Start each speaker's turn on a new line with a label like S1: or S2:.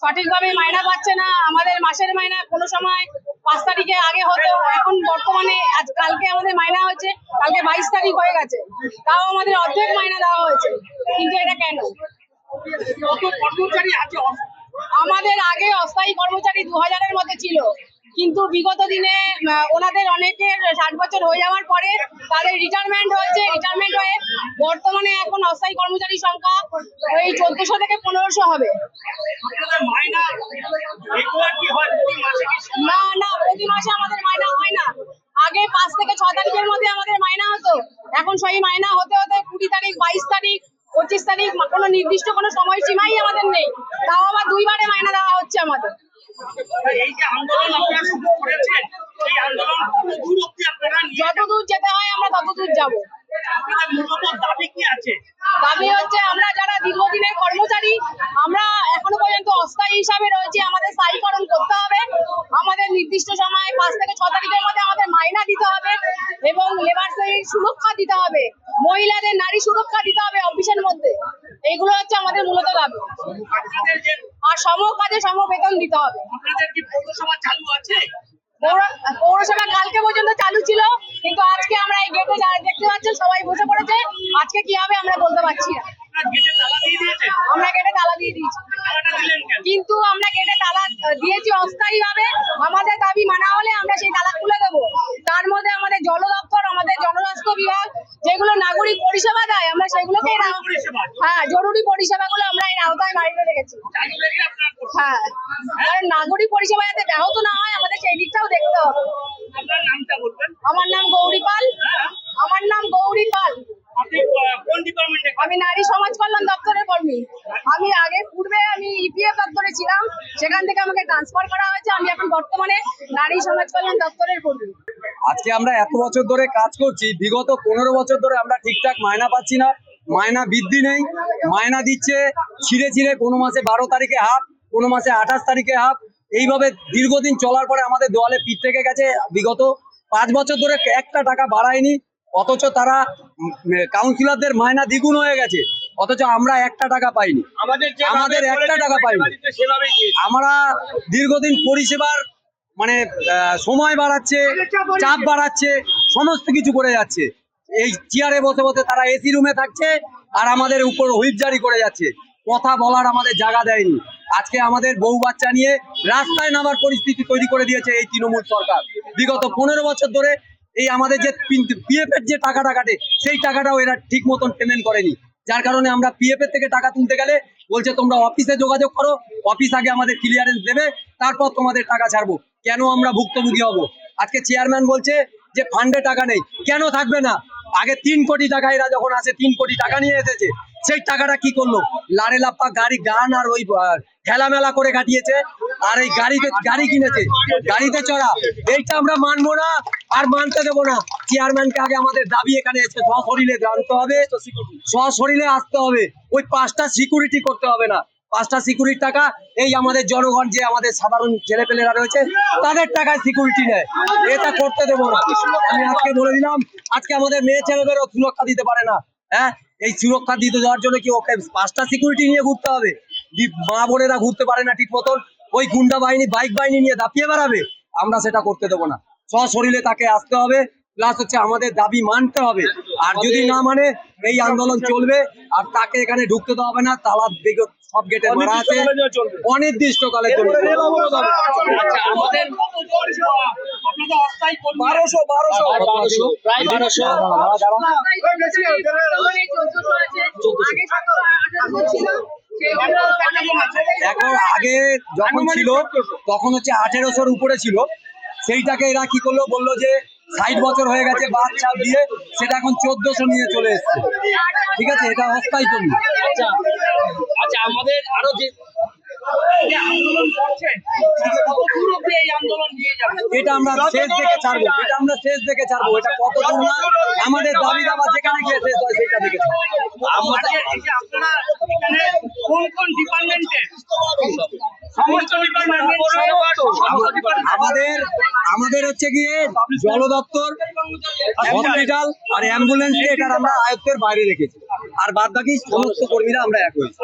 S1: সঠিকভাবে মাইনা পাচ্ছে না। আমাদের মাসের মাইনা কোনো সময় 5 তারিখে আগে হতো, এখন বর্তমানে কালকে আমাদের মাইনা হচ্ছে, কালকে 22 তারিখ হয়ে গেছে, তাও আমাদের অর্ধেক মাইনা দেওয়া হয়েছে। কিন্তু এটা কেন? আমাদের আগে অস্থায়ী কর্মচারী 2000-এর মধ্যে ছিল, কিন্তু বিগত দিনে ওনাদের অনেকের 60 বছর হয়ে যাওয়ার পরে তাদের রিটায়ারমেন্ট হয়েছে। রিটায়ারমেন্ট হয়ে বর্তমানে এখন অস্থায়ী কর্মচারীর সংখ্যা ওই 1400 থেকে 1500 হবে। না না, প্রতি মাসে আমাদের মাইনা হয় না। আগে 5 থেকে 6 তারিখের মধ্যে আমাদের মাইনা হতো, এখন সেই মাইনা হতে হতে 20 তারিখ, 22 তারিখ, 25 তারিখ, কোনো নির্দিষ্ট কোনো সময়সীমাই আমাদের নেই। তাও আবার 2 বারে মাইনা দেওয়া হচ্ছে আমাদের। যতদূর যেতে হয় আমরা ততদূর যাবো। দাবি হচ্ছে আমরা যারা দীর্ঘদিনের কর্মচারী, আমরা এখনো পর্যন্ত অস্থায়ী হিসাবে রয়েছে, আমাদের স্থায়ীকরণ করতে হবে। আমাদের নির্দিষ্ট সময় 5 থেকে 6 তারিখের মধ্যে আমাদের মাইনা দিতে হবে এবং লেবারদের সুরক্ষা দিতে হবে, মহিলাদের নারী সুরক্ষা দিতে হবে অফিসের মধ্যে। এইগুলো হচ্ছে আমাদের মূলত দাবি। আর সম কাজে সম বেতন দিতে হবে। পৌরসভা কালকে পর্যন্ত চালু ছিল, কিন্তু আজকে আমরা এই গেটে যারা দেখতে পাচ্ছেন সবাই বসে পড়েছে। আজকে কি হবে আমরা বলতে পারছি না। আমরা গেটে তালা দিয়ে দিয়েছি, কিন্তু আমরা গেটে তালা দিয়েছি অস্থায়ী ভাবে। আমাদের দাবি মানা হলে আমরা সেই তালা খুলে দেবো। তার মধ্যে আমাদের জল দপ্তর, আমাদের জনস্বাস্থ্য বিভাগ যেগুলো নাগরিক পরিষেবা দেয়, আমরা সেগুলোকে জরুরি পরিষেবাগুলো আমরা এর আওতায় বাড়িতে রেখেছি। হ্যাঁ, কারণ নাগরিক পরিষেবা যাতে ব্যাহত না হয় আমাদের সেই দিকটাও দেখতে হবে। আমার নাম গৌরী পাল। আমার নাম গৌরী পাল। আমি নারী সমাজ কল্যাণ দপ্তরের কর্মী। আমি পূর্বে ইপিএফ দপ্তরে ছিলাম, সেখান থেকে আমাকে ট্রান্সফার করা হয়েছে। আমি এখন বর্তমানে নারী সমাজ কল্যাণ দপ্তরের কর্মী।
S2: আজকে আমরা এত বছর ধরে কাজ করছি, বিগত 15 বছর ধরে আমরা ঠিকঠাক মাইনা পাচ্ছি না। মাইনা বৃদ্ধি নেই, মাইনা দিচ্ছে ছিঁড়ে ছিঁড়ে, কোনো মাসে 12 তারিখে হাফ, কোনো মাসে 28 তারিখে হাফ। এইভাবে দীর্ঘদিন চলার পরে আমাদের দেওয়ালে পিঠ থেকে গেছে। বিগত 5 বছর ধরে একটা টাকা বাড়ায়নি, অথচ তারা কাউন্সিলরদের মাইনা দ্বিগুণ হয়ে গেছে, অথচ আমরা একটা টাকা পাইনি। আমাদের একটা টাকা পাইনি। আমরা দীর্ঘদিন পরিষেবার সময় বাড়াচ্ছে, চাপ বাড়াচ্ছে, সমস্ত কিছু করে যাচ্ছে। এই চেয়ারে বসে বসে তারা এসি রুমে থাকছে আর আমাদের উপর হুইপ জারি করে যাচ্ছে। কথা বলার আমাদের জায়গা দেয়নি। আজকে আমাদের বউ বাচ্চা নিয়ে রাস্তায় নামার পরিস্থিতি তৈরি করে দিয়েছে এই তৃণমূল সরকার। বিগত 15 বছর ধরে এই আমাদের যে পিএফ এর যে টাকাটা কাটে, সেই টাকাটাও এরা ঠিক মতন পেমেন্ট করেনি। যার কারণে আমরা পিএফ এর থেকে টাকা তুলতে গেলে বলছে তোমরা অফিসে যোগাযোগ করো, অফিস আগে আমাদের ক্লিয়ারেন্স দেবে, তারপর তোমাদের টাকা ছাড়বো। কেন আমরা ভুক্তভোগী হব? আজকে চেয়ারম্যান বলছে যে ফান্ডে টাকা নেই। কেন থাকবে না? আগে 3 কোটি টাকা এরা যখন আসে 3 কোটি টাকা নিয়ে এসেছে, সেই টাকাটা কি করলো? লারে লাপ্পা গাড়ি গান আর ওই ঠেলামেলা করে কাটিয়েছে, আর এই গাড়ি কিনেছে, গাড়িতে চড়া। এইটা আমরা মানবো না আর মানতে দেবো না। চেয়ারম্যানকে আগে আমাদের দাবি এখানে এসে সশরীরে জানতে হবে, সশরীরে আসতে হবে। ওই 5টা সিকিউরিটি করতে হবে না। 5টা সিকিউরিটির টাকা এই আমাদের জনগণ, যে আমাদের সাধারণ ছেলেপেলেরা রয়েছে, তাদের টাকায় সিকিউরিটি নেয়। এটা করতে দেবো না। আমি আজকে বলে দিলাম, আজকে আমাদের মেয়ে ছেলেদেরও সুরক্ষা দিতে পারে না। হ্যাঁ, এই সুরক্ষা দিতে যাওয়ার জন্য কি ওকে 5টা সিকিউরিটি নিয়ে ঘুরতে হবে? মা বোনেরা ঘুরতে পারে না ঠিক মতন, ওই গুন্ডা বাহিনী, বাইক বাহিনী নিয়ে দাপিয়ে বেড়াবে? আমরা সেটা করতে দেবো না। সশরীরে তাকে আসতে হবে, প্লাস হচ্ছে আমাদের দাবি মানতে হবে। আর যদি না মানে এই আন্দোলন চলবে, আর তাকে এখানে ঢুকতে দেওয়া হবে না। তালা সব গেটে মারা আছে, অনির্দিষ্টকালের জন্য। এখন আগে যখন ছিল তখন হচ্ছে 1800-র উপরে ছিল। সেইটাকে এরা কি করলো, বললো যে 60 বছর হয়ে গেছে, বাদ চাপ দিয়ে সেটা এখন 1400 নিয়ে চলে এসছে। ঠিক আছে, এটা অস্থায়ী জমি।
S3: আচ্ছা, আমাদের আরো যে আন্দোলন করছে,
S2: এটা আমরা শেষ দেখে ছাড়বো, এটা কত দূর না আমাদের দাবি দাবা যেখানে গিয়ে শেষ হয় সেটা দেখে ছাড়বো।
S3: আপনারা এখানে কোন কোন ডিপার্টমেন্টের?
S2: আমাদের হচ্ছে গিয়ে জল দপ্তর, হসপিটাল আর অ্যাম্বুলেন্স, এটার আমরা আয়ত্তের বাইরে রেখেছি। আর বাদ বাকি সমস্ত কর্মীরা আমরা এক হয়েছি।